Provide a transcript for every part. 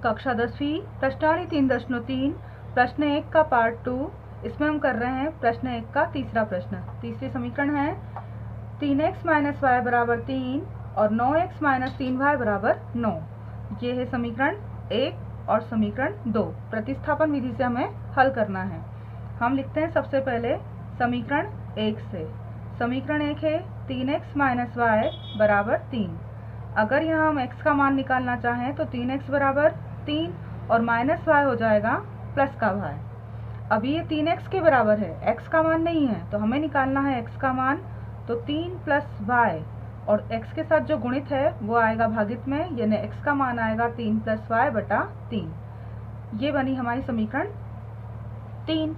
कक्षा 10वीं प्रश्नावली 3.3 प्रश्न 1 का पार्ट 2। इसमें हम कर रहे हैं प्रश्न 1 का तीसरा प्रश्न। तीसरी समीकरण है 3x - y बराबर 3 और 9x - 3y बराबर 9। ये है समीकरण 1 और समीकरण 2। प्रतिस्थापन विधि से हमें हल करना है। हम लिखते हैं सबसे पहले समीकरण 1 से। समीकरण 1 है 3x - y बराबर 3। अगर यहाँ हम x का मान निकालना चाहें तो 3x बराबर 3 और माइनस y हो जाएगा प्लस का y। अभी ये 3x के बराबर है, x का मान नहीं है, तो हमें निकालना है x का मान। तो 3 प्लस y और x के साथ जो गुणित है वो आएगा भागित में, यानी x का मान आएगा 3 प्लस y बटा 3। ये बनी हमारी समीकरण 3।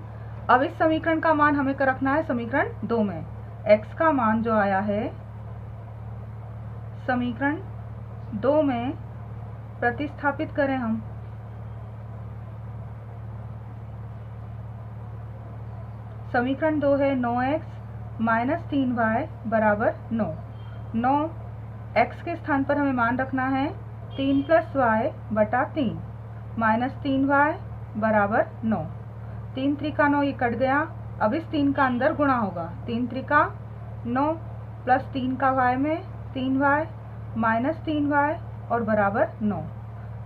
अब इस समीकरण का मान हमें रखना है समीकरण 2 में। x का मान जो आया है समीकरण 2 में प्रतिस्थापित करें हम। समीकरण 2 है 9x - 3y बराबर 9। 9 x के स्थान पर हमें मान रखना है 3 प्लस y बटा 3 माइनस 3y बराबर 9। 3 त्रिका 9, ये कट गया। अब इस 3 का अंदर गुणा होगा। 3 त्रिका 9 प्लस 3 का y में 3y माइनस 3y और बराबर 9।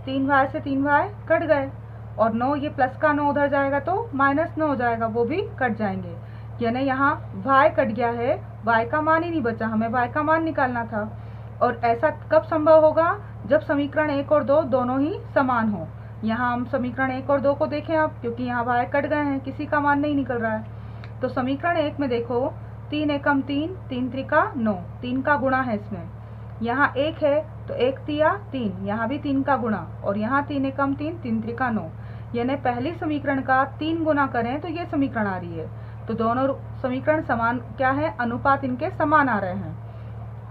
3y से 3y कट गए और 9, ये प्लस का 9 उधर जाएगा तो माइनस 9 हो जाएगा, वो भी कट जाएंगे। यानी यहाँ y कट गया है, y का मान ही नहीं बचा, हमें y का मान निकालना था। और ऐसा कब संभव होगा? जब समीकरण 1 और 2 दोनों ही समान हो। यहाँ हम समीकरण 1 और 2 को देखें अब, क्योंकि यहाँ y कट गए हैं, किसी का मान नहीं निकल रहा है। तो समीकरण 1 में देखो 3 एकम 3, 3 त्रिका 9, 3 का गुणा है इसमें। यहाँ 1 है तो 1 तिया 3, यहाँ भी 3 का गुणा, और यहाँ 3 एकम 3, 3 त्रिका 9। यानी पहली समीकरण का 3 गुना करें तो ये समीकरण आ रही है। तो दोनों समीकरण समान क्या है, अनुपात इनके समान आ रहे हैं।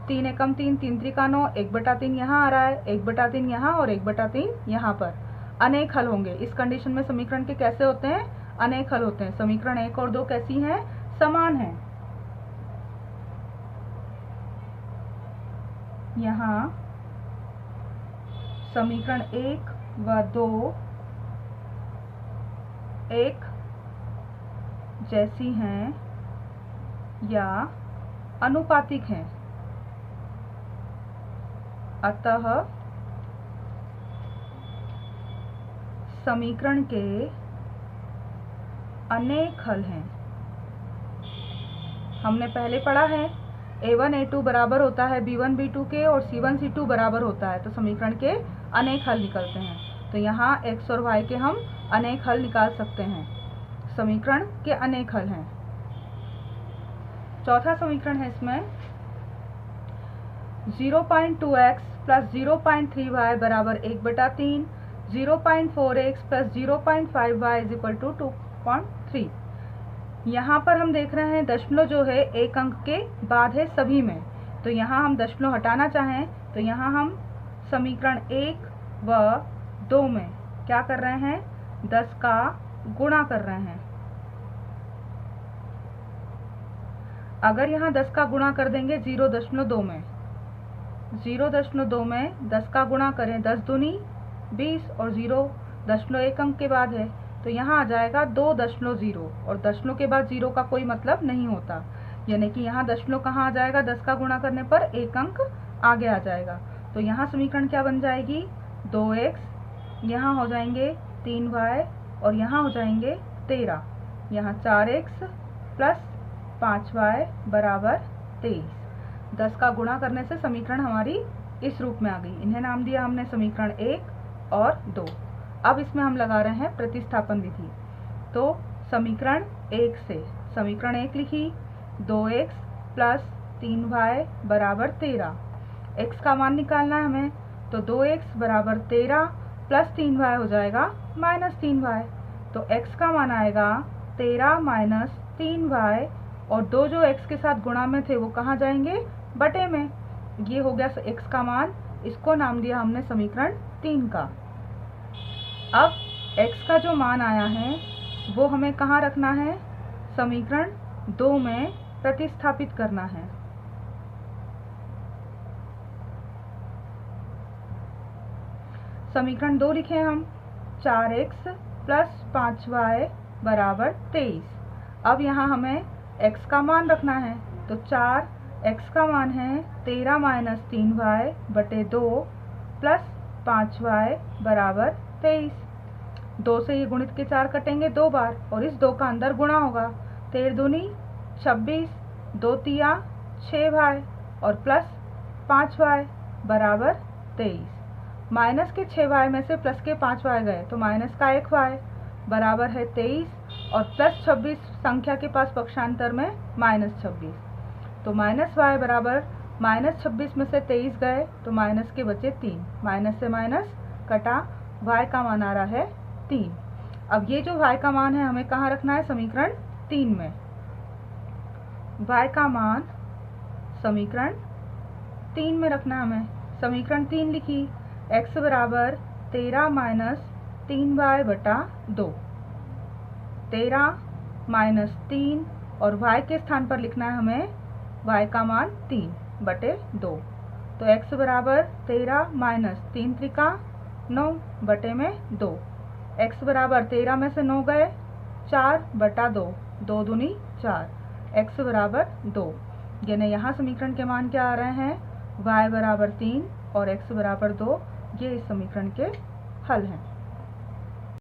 3 एकम 3, 3 त्रिका 9, 1/3 यहाँ आ रहा है, 1/3 यहाँ और 1/3 यहाँ पर। अनेक हल होंगे। इस कंडीशन में समीकरण के कैसे होते हैं, अनेक हल होते हैं। समीकरण 1 और 2 कैसी हैं, समान हैं। यहाँ समीकरण 1 व 2 एक जैसी हैं या अनुपातिक हैं, अतः समीकरण के अनेक हल हैं। हमने पहले पढ़ा है a1 a2 बराबर होता है b1 b2 के और c1 c2 बराबर होता है, तो समीकरण के अनेक हल निकलते हैं। तो यहाँ x और y के हम अनेक हल निकाल सकते हैं। समीकरण के अनेक हल हैं। चौथा समीकरण है इसमें 0.2x प्लस 0.3y बराबर 1/3, 0.4x plus 0.5y is equal to 2.3। यहाँ पर हम देख रहे हैं दशमलव जो है एक अंक के बाद है सभी में, तो यहाँ हम दशमलव हटाना चाहें तो यहाँ हम समीकरण 1 व 2 में क्या कर रहे हैं, 10 का गुणा कर रहे हैं। अगर यहाँ 10 का गुणा कर देंगे 0.2 में, 0.2 में 10 का गुणा करें, 10 दूनी 20 और 0.1 अंक के बाद है, तो यहाँ आ जाएगा 2.0 और दशमलव के बाद 0 का कोई मतलब नहीं होता। यानी कि यहाँ दशमलव कहाँ आ जाएगा, 10 का गुणा करने पर 1 अंक आगे आ जाएगा। तो यहाँ समीकरण क्या बन जाएगी, 2x, यहाँ हो जाएंगे 3y और यहाँ हो जाएंगे 13। यहाँ 4x प्लस 5y बराबर 23। 10 का गुणा करने से समीकरण हमारी इस रूप में आ गई। इन्हें नाम दिया हमने समीकरण 1 और 2। अब इसमें हम लगा रहे हैं प्रतिस्थापन विधि। तो समीकरण 1 से समीकरण 1 लिखी, 2x प्लस 3y बराबर 13। x का मान निकालना है हमें, तो 2x बराबर 13 प्लस 3y हो जाएगा माइनस 3y। तो x का मान आएगा 13 माइनस 3y, और 2 जो x के साथ गुणा में थे वो कहाँ जाएंगे, बटे में। ये हो गया x का मान, इसको नाम दिया हमने समीकरण 3 का। अब x का जो मान आया है वो हमें कहाँ रखना है, समीकरण 2 में प्रतिस्थापित करना है। समीकरण 2 लिखे हम 4x प्लस 5y बराबर 23। अब यहाँ हमें x का मान रखना है, तो 4x का मान है 13 माइनस 3y बटे 2 प्लस 5y बराबर 23। 2 से ये गुणित के 4 कटेंगे 2 बार और इस 2 का अंदर गुणा होगा। 13 दूनी 26, 2 तिया 6y और प्लस 5y बराबर 23। माइनस के 6y में से प्लस के 5y गए तो माइनस का 1y बराबर है 23 और प्लस 26 संख्या के पास पक्षांतर में माइनस 26, तो माइनस y बराबर माइनस 26 में से 23 गए तो माइनस के बचे 3, माइनस से माइनस कटा, y का मान आ रहा है 3। अब ये जो y का मान है हमें कहाँ रखना है, समीकरण 3 में। y का मान समीकरण 3 में रखना है हमें। समीकरण 3 लिखी, x बराबर 13 माइनस 3y बटा 2। 13 माइनस 3 और y के स्थान पर लिखना है हमें y का मान 3 बटे 2। तो x बराबर 13 माइनस 3 त्रिका 9 बटे में 2। x बराबर 13 में से 9 गए 4 बटा 2, 2 दूनी 4, x बराबर 2। यानी यहाँ समीकरण के मान क्या आ रहे हैं, y बराबर 3 और x बराबर 2। ये इस समीकरण के हल हैं।